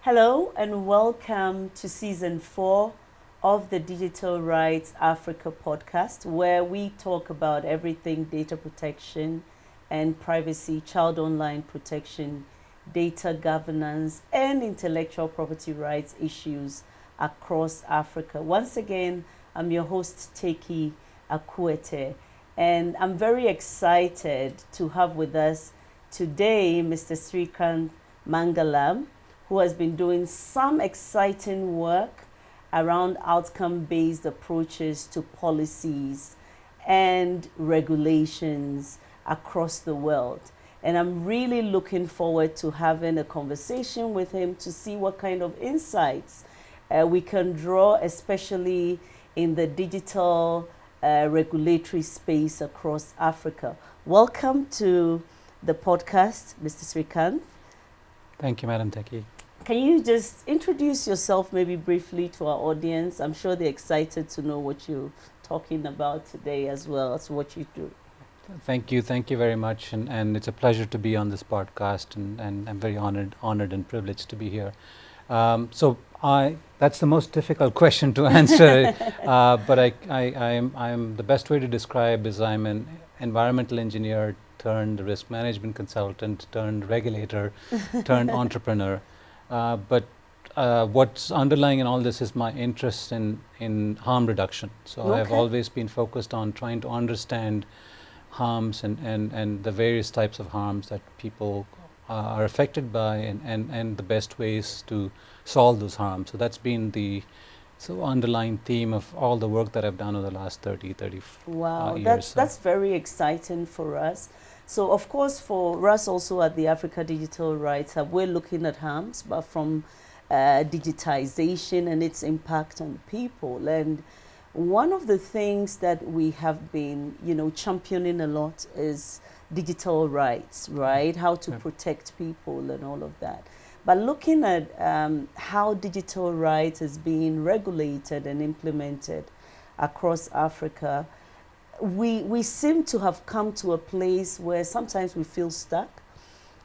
Hello and welcome to season 4 of the Digital Rights Africa podcast, where we talk about everything data protection and privacy, child online protection, data governance, and intellectual property rights issues across Africa. Once again, I'm your host, Teki Akuetteh, and I'm very excited to have with us today Mr. Srikanth Mangalam, who has been doing some exciting work around outcome-based approaches to policies and regulations across the world. And I'm really looking forward to having a conversation with him to see what kind of insights we can draw, especially in the digital regulatory space across Africa. Welcome to the podcast, Mr. Srikanth. Thank you, Madam Teki. Can you just introduce yourself maybe briefly to our audience? I'm sure they're excited to know what you're talking about today as well as what you do. Thank you very much, and it's a pleasure to be on this podcast, and I'm very honored and privileged to be here. That's the most difficult question to answer, but I'm the best way to describe is I'm an environmental engineer turned risk management consultant turned regulator turned entrepreneur. But what's underlying in all this is my interest in harm reduction. So Okay. I've always been focused on trying to understand harms and the various types of harms that people are affected by, and the best ways to solve those harms. So that's been the underlying theme of all the work that I've done over the last 30 Wow, years. that's very exciting for us. So of course for us also at the Africa Digital Rights Hub, we're looking at harms, but from digitization and its impact on people. And one of the things that we have been, championing a lot is digital rights, right? How to protect people and all of that. But looking at how digital rights is being regulated and implemented across Africa, we seem to have come to a place where sometimes we feel stuck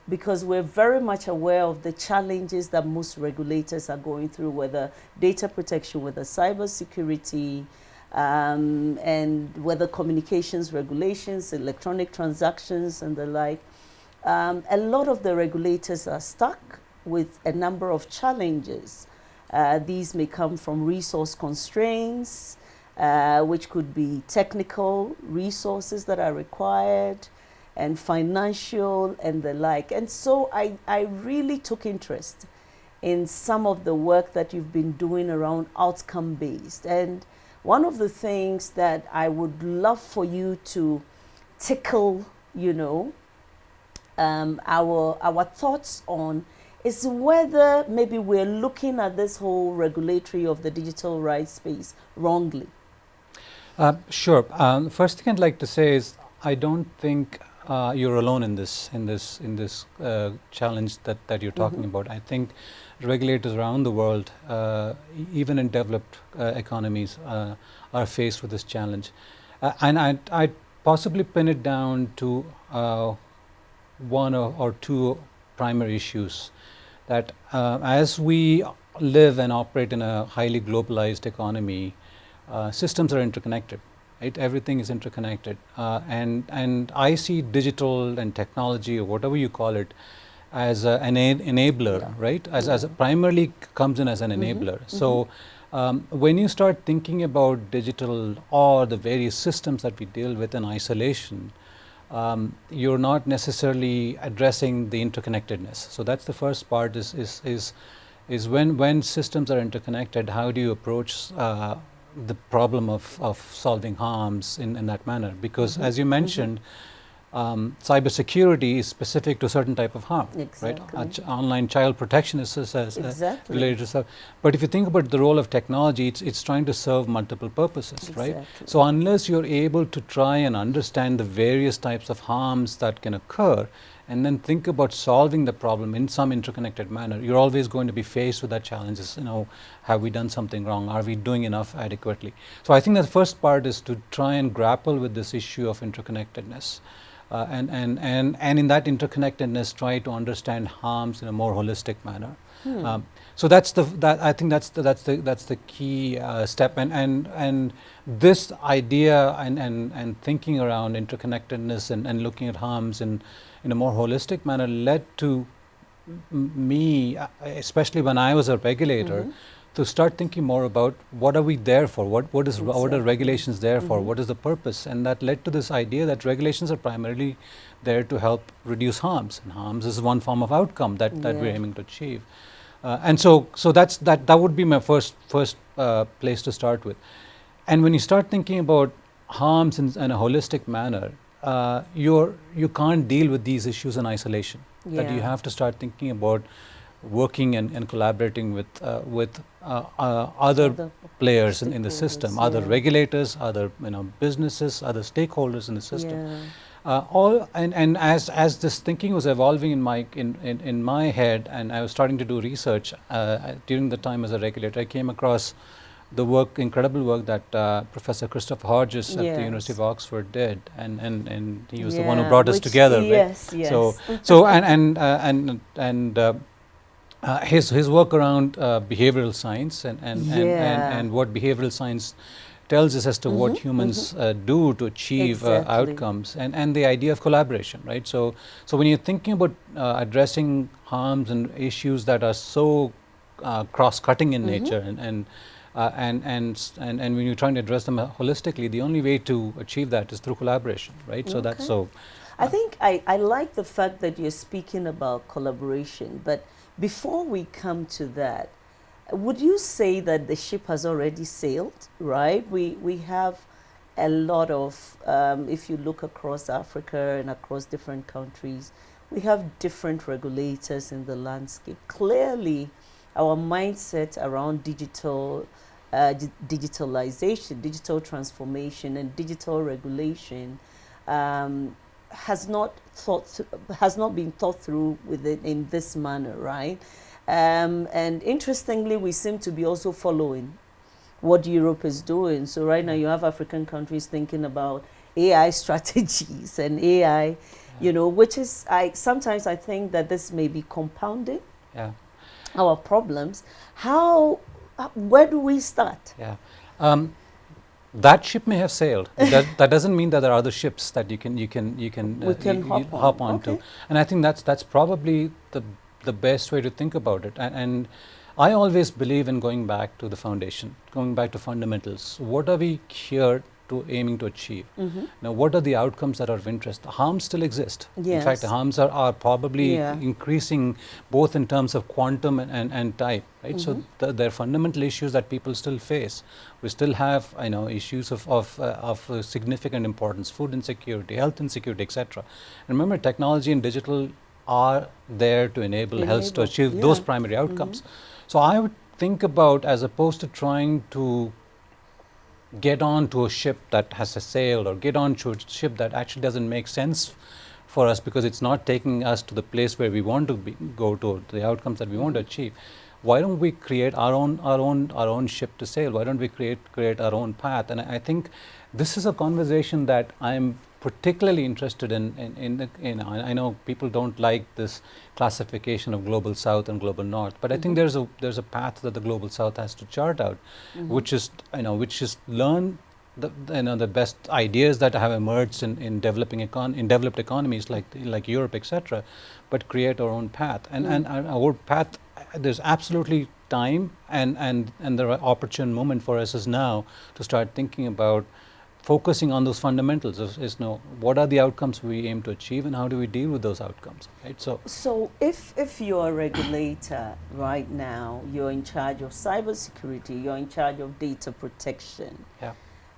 because we're very much aware of the challenges that most regulators are going through, whether data protection, whether cybersecurity, and whether communications regulations, electronic transactions, and the like. A lot of the regulators are stuck with a number of challenges. These may come from resource constraints, which could be technical resources that are required, and financial and the like. And so I really took interest in some of the work that you've been doing around outcome-based. And one of the things that I would love for you to tickle, our thoughts on is whether maybe we're looking at this whole regulatory of the digital rights space wrongly. Sure. First thing I'd like to say is I don't think you're alone in this challenge that you're talking about. I think regulators around the world, even in developed economies, are faced with this challenge, and I'd possibly pin it down to one or two primary issues. That as we live and operate in a highly globalized economy, systems are interconnected, right? Everything is interconnected, and I see digital and technology, or whatever you call it, as an enabler, right? As a primarily comes in as an enabler. So when you start thinking about digital or the various systems that we deal with in isolation, you're not necessarily addressing the interconnectedness. So that's the first part. Is when systems are interconnected, how do you approach the problem of solving harms in that manner? Because as you mentioned, cybersecurity is specific to a certain type of harm, Exactly. right? Online child protection is Exactly. related to stuff. But if you think about the role of technology, it's trying to serve multiple purposes, right? Exactly. So unless you're able to try and understand the various types of harms that can occur and then think about solving the problem in some interconnected manner, you're always going to be faced with that challenges. Have we done something wrong? Are we doing enough adequately? So I think the first part is to try and grapple with this issue of interconnectedness. And in that interconnectedness, try to understand harms in a more holistic manner. So I think that's the key step. And this idea and thinking around interconnectedness and looking at harms in a more holistic manner led to me, especially when I was a regulator, to start thinking more about what are we there for, what are regulations there for, what is the purpose, and that led to this idea that regulations are primarily there to help reduce harms, and harms is one form of outcome that we're aiming to achieve. And so that would be my first place to start with. And when you start thinking about harms in a holistic manner, you can't deal with these issues in isolation. That you have to start thinking about working and collaborating with other players in the system, other regulators, other businesses, other stakeholders in the system. And as this thinking was evolving in my head, and I was starting to do research during the time as a regulator, I came across the incredible work that Professor Christopher Hodges at the University of Oxford did, and he was the one who brought us together. Yes, right? yes. So his work around behavioral science and what behavioral science tells us as to what humans do to achieve outcomes, and the idea of collaboration, right? So when you're thinking about addressing harms and issues that are so cross-cutting in nature, and when you're trying to address them holistically, the only way to achieve that is through collaboration, right? So that's so. I think I like the fact that you're speaking about collaboration, but before we come to that, would you say that the ship has already sailed, right? We have a lot of, if you look across Africa and across different countries, we have different regulators in the landscape. Clearly, our mindset around digitalization, digital transformation, and digital regulation has not been thought through in this manner, right? And interestingly, we seem to be also following what Europe is doing. So right now you have African countries thinking about AI strategies and AI, which is, sometimes I think that this may be compounding our problems. Where do we start? That ship may have sailed. That doesn't mean that there are other ships that you can hop onto. Okay. And I think that's probably the best way to think about it. And I always believe in going back to the foundation, going back to fundamentals. What are we here to aiming to achieve? Now, what are the outcomes that are of interest? Harms still exist. Yes. In fact, the harms are probably increasing both in terms of quantum and type, right? So there are fundamental issues that people still face. We still have issues of significant importance: food insecurity, health insecurity, etc. And remember, technology and digital are there to enable health to achieve those primary outcomes. So I would think about, as opposed to trying to get onto a ship that has sailed, or get onto a ship that actually doesn't make sense for us because it's not taking us to the place where we want to go to, the outcomes that we want to achieve. Why don't we create our own ship to sail? Why don't we create our own path? And I think this is a conversation that I'm particularly interested in. I know people don't like this classification of global south and global north, but I think there's a path that the global south has to chart out, which is learn the best ideas that have emerged in developed economies like Europe, etc., but create our own path. And our path, there's absolutely time and the opportune moment for us is now to start thinking about focusing on those fundamentals of what are the outcomes we aim to achieve, and how do we deal with those outcomes, right? So if you're a regulator right now, you're in charge of cybersecurity, you're in charge of data protection.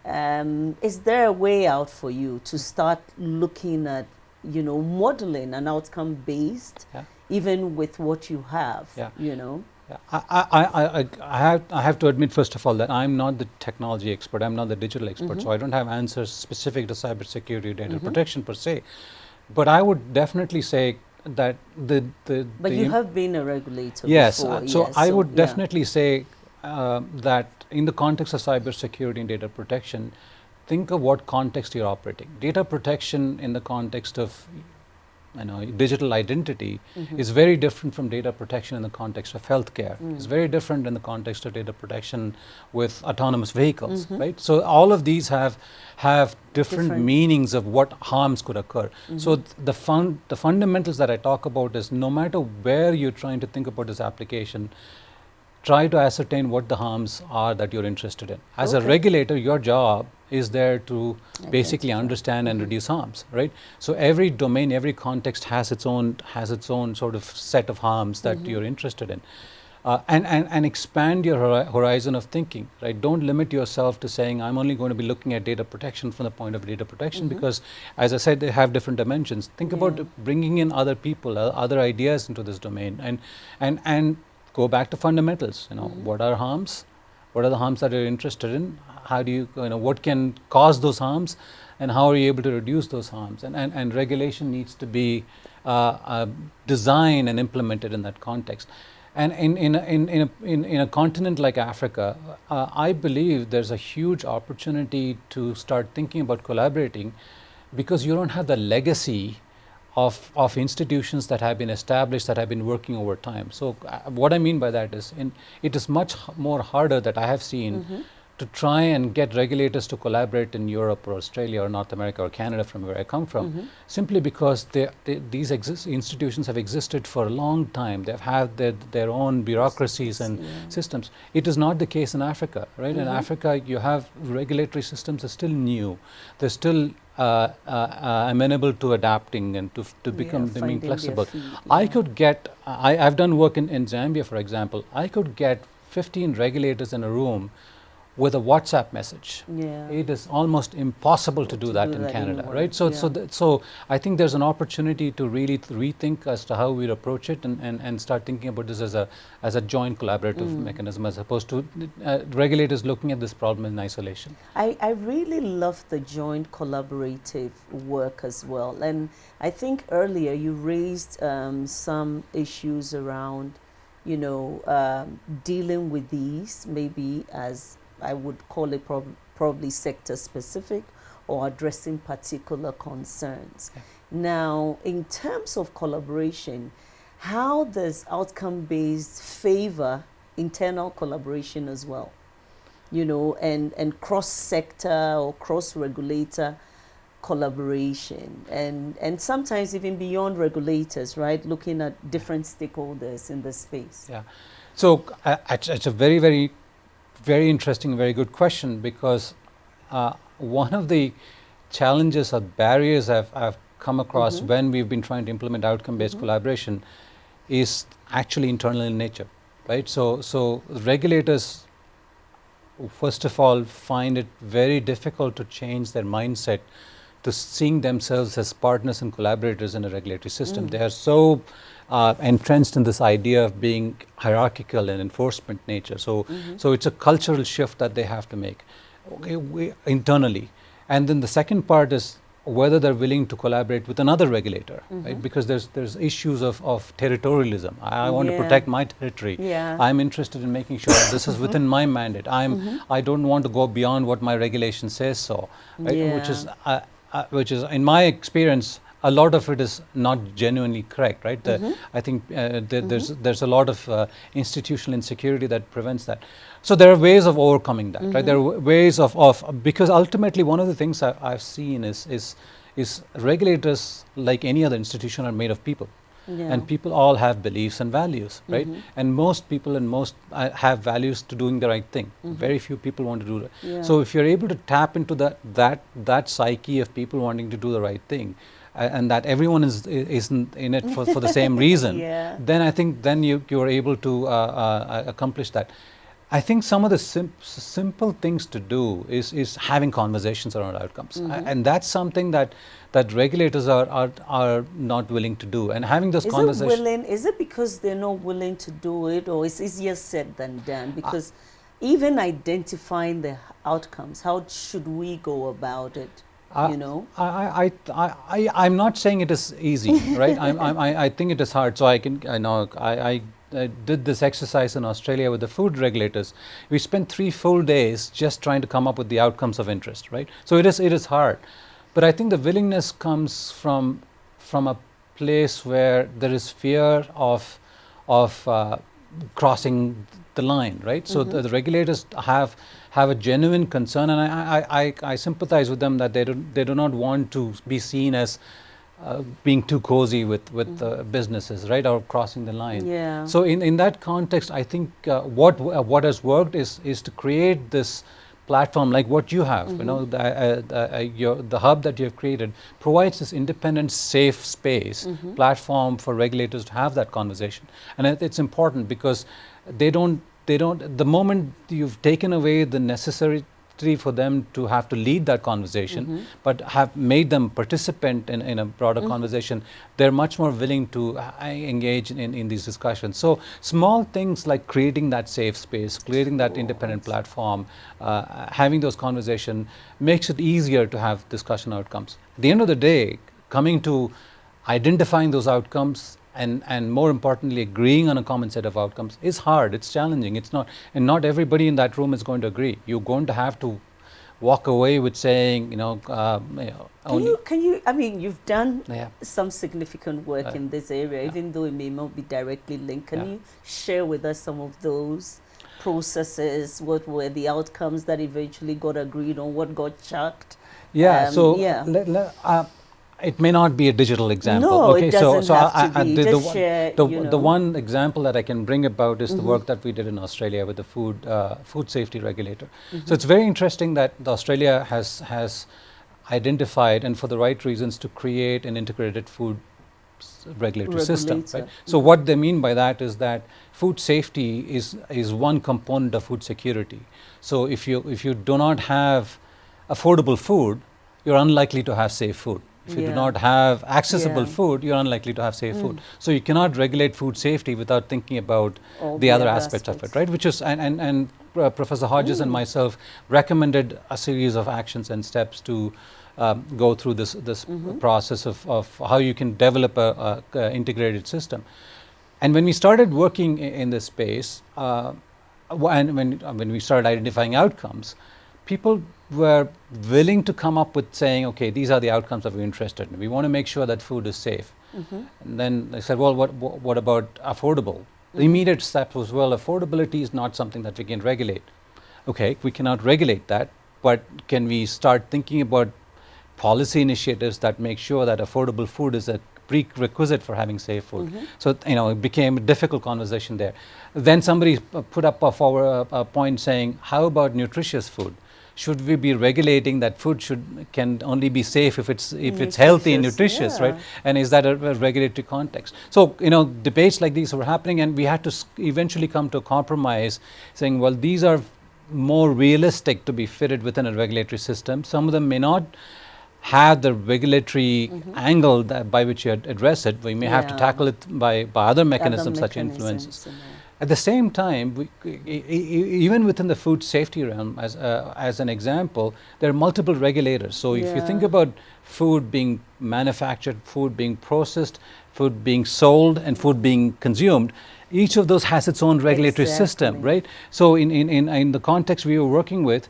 Is there a way out for you to start looking at modeling an outcome based, even with what you have? I have to admit, first of all, that I'm not the technology expert. I'm not the digital expert, so I don't have answers specific to cybersecurity, data protection per se. But I would definitely say that But you have been a regulator yes, before. so yes, I would yeah. definitely say that in the context of cybersecurity and data protection, think of what context you're operating. Data protection in the context of digital identity is very different from data protection in the context of healthcare. It's very different in the context of data protection with autonomous vehicles, right? So all of these have different meanings of what harms could occur. So the fundamentals that I talk about is no matter where you're trying to think about this application, try to ascertain what the harms are that you're interested in. As a regulator, your job is there to basically understand and reduce harms, right? So every domain, every context has its own sort of set of harms that you're interested in. And expand your horizon of thinking, right? Don't limit yourself to saying, I'm only going to be looking at data protection from the point of data protection, because, as I said, they have different dimensions. Think about bringing in other people, other ideas into this domain, and go back to fundamentals. What are harms? What are the harms that you're interested in? How do you what can cause those harms, and how are you able to reduce those harms? And regulation needs to be designed and implemented in that context. And in a continent like Africa, I believe there's a huge opportunity to start thinking about collaborating, because you don't have the legacy of institutions that have been established, that have been working over time. So what I mean by that is, it is much more harder that I have seen to try and get regulators to collaborate in Europe or Australia or North America or Canada, from where I come from, simply because these institutions have existed for a long time. They've had their own bureaucracies and systems. It is not the case in Africa, right? In Africa, you have regulatory systems are still new. They're still amenable to adapting and to becoming flexible. I could get, I've done work in Zambia, for example. I could get 15 regulators in a room with a WhatsApp message. It is almost impossible to do that in Canada, right? So I think there's an opportunity to really rethink as to how we approach it, and start thinking about this as a joint collaborative mechanism, as opposed to regulators looking at this problem in isolation. I really love the joint collaborative work as well. And I think earlier you raised some issues around, dealing with these, maybe as I would call it probably sector specific, or addressing particular concerns. Now, in terms of collaboration, how does outcome-based favor internal collaboration as well? And cross-sector or cross-regulator collaboration, and sometimes even beyond regulators, right? Looking at different stakeholders in the space. Yeah. So it's a very, very, very interesting, very good question, because one of the challenges or barriers I've come across when we've been trying to implement outcome-based collaboration is actually internal in nature, right? So regulators, first of all, find it very difficult to change their mindset to seeing themselves as partners and collaborators in a regulatory system. They are so entrenched in this idea of being hierarchical and enforcement nature. So it's a cultural shift that they have to make internally. And then the second part is whether they're willing to collaborate with another regulator, right? Because there's issues of territorialism. I want to protect my territory. I'm interested in making sure this is within my mandate. I don't want to go beyond what my regulation says so, right? Which is, in my experience, a lot of it is not genuinely correct, right? I think there's a lot of institutional insecurity that prevents that. So there are ways of overcoming that, right? There are ways of because ultimately one of the things I've seen is regulators, like any other institution, are made of people. And people all have beliefs and values, right? And most people have values to doing the right thing. Very few people want to do that. So if you're able to tap into that psyche of people wanting to do the right thing, and that everyone is in it for the same reason, then I think then you're able to accomplish that. I think some of the simple things to do is having conversations around outcomes, and that's something that regulators are not willing to do. And having those conversations. Is it because they're not willing to do it, or it's easier said than done? Because even identifying the outcomes, how should we go about it? you know? I'm not saying it is easy, right? I think it is hard. So I did this exercise in Australia with the food regulators. We spent 3 full days just trying to come up with the outcomes of interest, right? So it is hard, but I think the willingness comes from a place where there is fear of crossing the line, right? So the regulators have a genuine concern, and I sympathize with them that they do not want to be seen as being too cozy with businesses, right, or crossing the line. Yeah. So in that context, I think what has worked is to create this platform like what you have. You know, the hub that you have created provides this independent, safe space platform for regulators to have that conversation, and it's important because they don't. The moment you've taken away the necessary for them to have to lead that conversation, but have made them participant in a broader conversation, they're much more willing to engage in these discussions. So small things like creating that safe space, creating that independent platform, having those conversations makes it easier to have discussion outcomes. At the end of the day, coming to identifying those outcomes and more importantly agreeing on a common set of outcomes is hard. It's challenging. It's not, and not everybody in that room is going to agree. You're going to have to walk away with saying, can you I mean, you've done some significant work in this area, even though it may not be directly linked. Can you share with us some of those processes? What were the outcomes that eventually got agreed on? What got chucked? It may not be a digital example. No, okay, it doesn't have to be. Just share, the one example that I can bring about is the work that we did in Australia with the food safety regulator. So it's very interesting that Australia has identified, and for the right reasons, to create an integrated food regulatory system. Right? So what they mean by that is that food safety is one component of food security. So if you do not have affordable food, you're unlikely to have safe food. If you do not have accessible food, you're unlikely to have safe food. So you cannot regulate food safety without thinking about the other aspects of it, right? Which is, and Professor Hodges and myself recommended a series of actions and steps to go through this process of how you can develop a integrated system. And when we started working in this space, and when we started identifying outcomes, people were willing to come up with saying, okay, these are the outcomes that we're interested in. We want to make sure that food is safe. And then they said, well, what about affordable? The immediate step was, well, affordability is not something that we can regulate. Okay, we cannot regulate that, but can we start thinking about policy initiatives that make sure that affordable food is a prerequisite for having safe food? So it became a difficult conversation there. Then somebody put up a point saying, how about nutritious food? Should we be regulating that food can only be safe if it's healthy and nutritious, right? And is that a regulatory context? So debates like these were happening, and we had to eventually come to a compromise, saying, well, these are more realistic to be fitted within a regulatory system. Some of them may not have the regulatory angle by which you address it. We may have to tackle it by other mechanisms such influences. At the same time, even within the food safety realm, as an example, there are multiple regulators. So if you think about food being manufactured, food being processed, food being sold, and food being consumed, each of those has its own regulatory system, right? So in the context we were working with,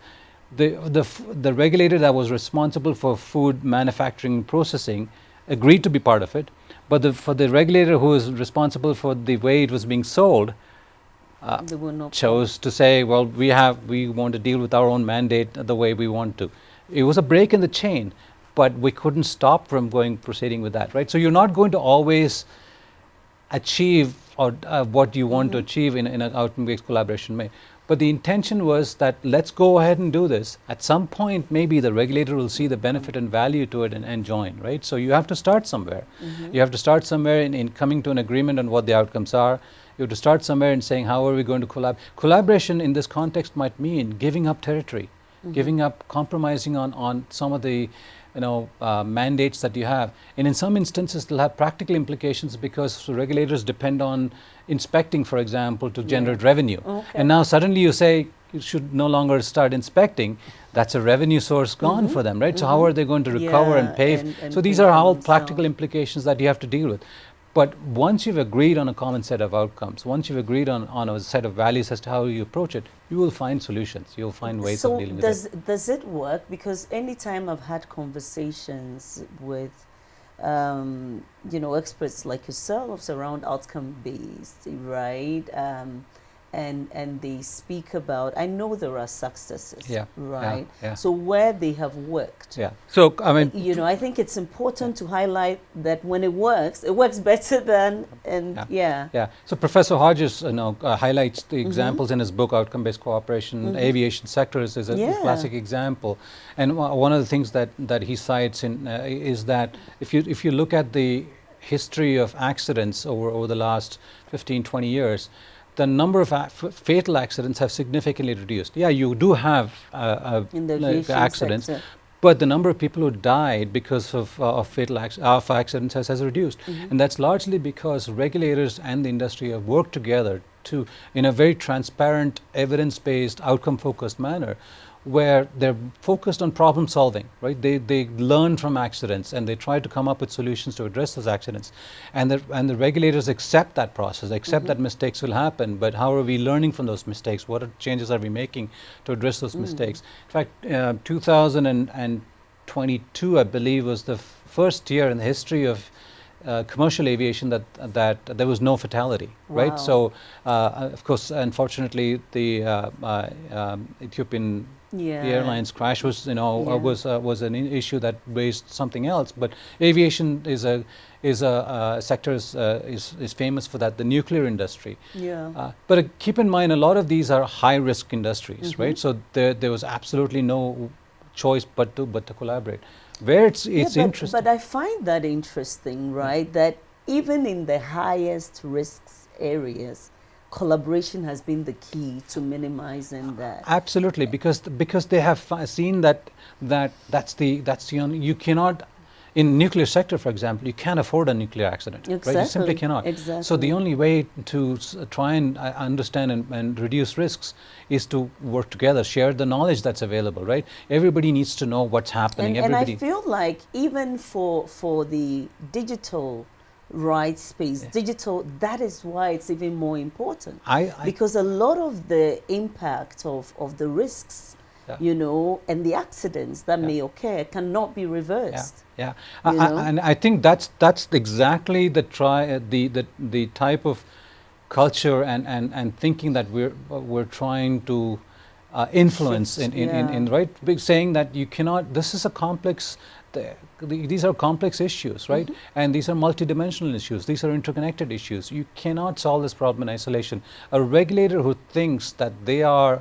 the regulator that was responsible for food manufacturing and processing agreed to be part of it, but for the regulator who was responsible for the way it was being sold, chose to say, well, we want to deal with our own mandate the way we want to. It was a break in the chain, but we couldn't stop from proceeding with that, right? So you're not going to always achieve what you want to achieve in an outcome-based collaboration way. But the intention was that let's go ahead and do this. At some point, maybe the regulator will see the benefit and value to it and join, right? So you have to start somewhere. You have to start somewhere in coming to an agreement on what the outcomes are. You have to start somewhere in saying, how are we going to collaborate? Collaboration in this context might mean giving up territory, giving up, compromising on some of the mandates that you have. And in some instances, they'll have practical implications because regulators depend on inspecting, for example, to generate revenue. And now suddenly you say, should no longer start inspecting, that's a revenue source gone for them, right? So how are they going to recover and pay? And so these are all practical implications that you have to deal with. But once you've agreed on a common set of outcomes, once you've agreed on a set of values as to how you approach it, you will find solutions. You'll find ways of dealing with it. So does it work? Because anytime I've had conversations with experts like yourselves around outcome-based, right? And they speak about, I know there are successes, right? So where they have worked. So, I mean, I think it's important to highlight that when it works better than, So Professor Hodges, highlights the examples in his book, Outcome-Based Cooperation. Aviation sector is a classic example. And one of the things that he cites is that if you look at the history of accidents over the last 15, 20 years, the number of fatal accidents have significantly reduced. Yeah, you do have in the accidents, sector. but the number of people who died because of fatal accidents has reduced. And that's largely because regulators and the industry have worked together to, in a very transparent, evidence-based, outcome-focused manner, where they're focused on problem solving, right? They learn from accidents and they try to come up with solutions to address those accidents. And the regulators accept that process, accept that mistakes will happen, but how are we learning from those mistakes? What changes are we making to address those mistakes? In fact, 2022, I believe, was the first year in the history of commercial aviation that there was no fatality, right? So, of course, unfortunately, the Ethiopian airlines crash was an issue that raised something else. But aviation is a sector is famous for that. The nuclear industry. But keep in mind, a lot of these are high risk industries, right? So there was absolutely no choice but to collaborate. Where it's interesting. But I find that interesting, right? That even in the highest risks areas, collaboration has been the key to minimizing that. Absolutely, because they have seen that's the only, you cannot, in nuclear sector, for example, you can't afford a nuclear accident, right? You simply cannot. So the only way to try and understand and reduce risks is to work together, share the knowledge that's available, right? Everybody needs to know what's happening. And I feel like even for the digital space, digital, that is why it's even more important. Because a lot of the impact of the risks, and the accidents that may occur cannot be reversed. And I think that's exactly the type of culture and thinking that we're trying to influence in right, saying that you cannot. This is a complex. These are complex issues, right? And these are multidimensional issues. These are interconnected issues. You cannot solve this problem in isolation. A regulator who thinks that they are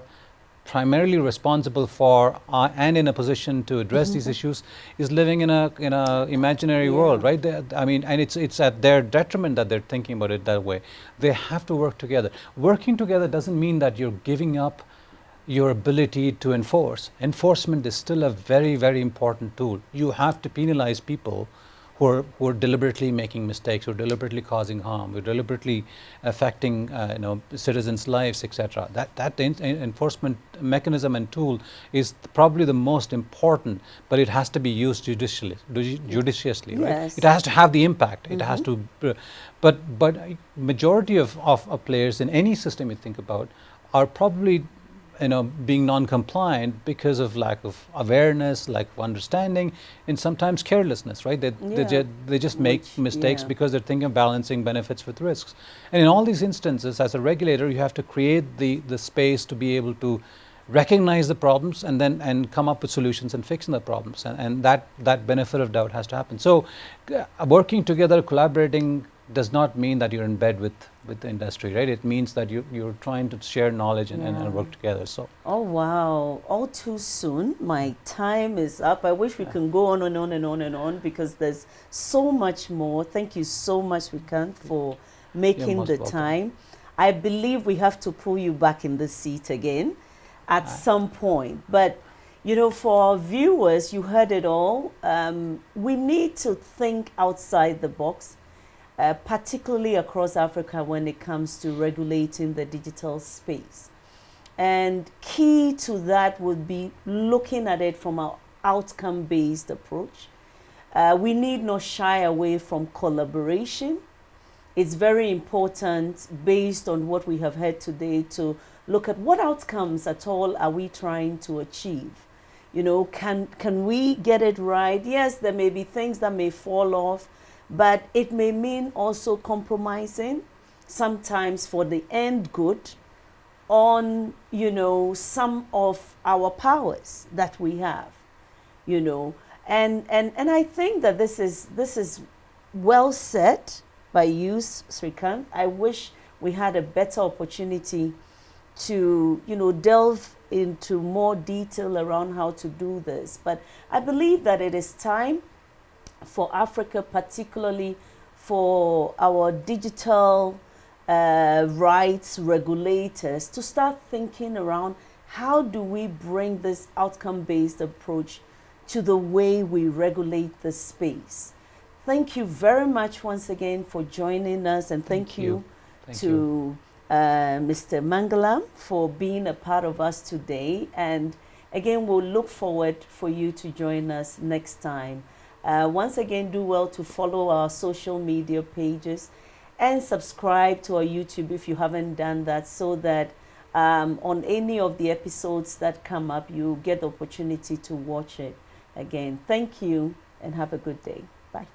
primarily responsible for and in a position to address these issues is living in a imaginary world, right? I mean, and it's at their detriment that they're thinking about it that way. They have to work together. Working together doesn't mean that you're giving up your ability to enforce. Enforcement is still a very, very important tool. You have to penalize people who are deliberately making mistakes, who are deliberately causing harm, who are deliberately affecting citizens' lives, etc. That enforcement mechanism and tool is probably the most important, but it has to be used judiciously, right? It has to have the impact. It has to, but majority of players in any system you think about are probably being non-compliant because of lack of awareness, lack of understanding, and sometimes carelessness, right? They just make mistakes because they're thinking of balancing benefits with risks. And in all these instances, as a regulator, you have to create the space to be able to recognize the problems and come up with solutions and fixing the problems. And that benefit of doubt has to happen. So working together, collaborating does not mean that you're in bed with the industry, right? It means that you're trying to share knowledge and work together. So. Oh wow! All too soon. My time is up. I wish we can go on and on and on and on because there's so much more. Thank you so much, Srikanth, for making the time. I believe we have to pull you back in the seat again at some point. But for our viewers, you heard it all. We need to think outside the box. Particularly across Africa when it comes to regulating the digital space. And key to that would be looking at it from an outcome-based approach. We need not shy away from collaboration. It's very important, based on what we have heard today, to look at what outcomes at all are we trying to achieve. You know, can we get it right? Yes, there may be things that may fall off, but it may mean also compromising, sometimes for the end good, on, you know, some of our powers that we have, you know. And I think that this is well said by you, Srikanth. I wish we had a better opportunity to, you know, delve into more detail around how to do this. But I believe that it is time for Africa, particularly for our digital rights regulators, to start thinking around how do we bring this outcome-based approach to the way we regulate the space. Thank you very much once again for joining us, and thank you to Mr. Mangalam for being a part of us today. And again, we'll look forward for you to join us next time. Once again, do well to follow our social media pages and subscribe to our YouTube if you haven't done that, so that on any of the episodes that come up, you get the opportunity to watch it again. Thank you and have a good day. Bye.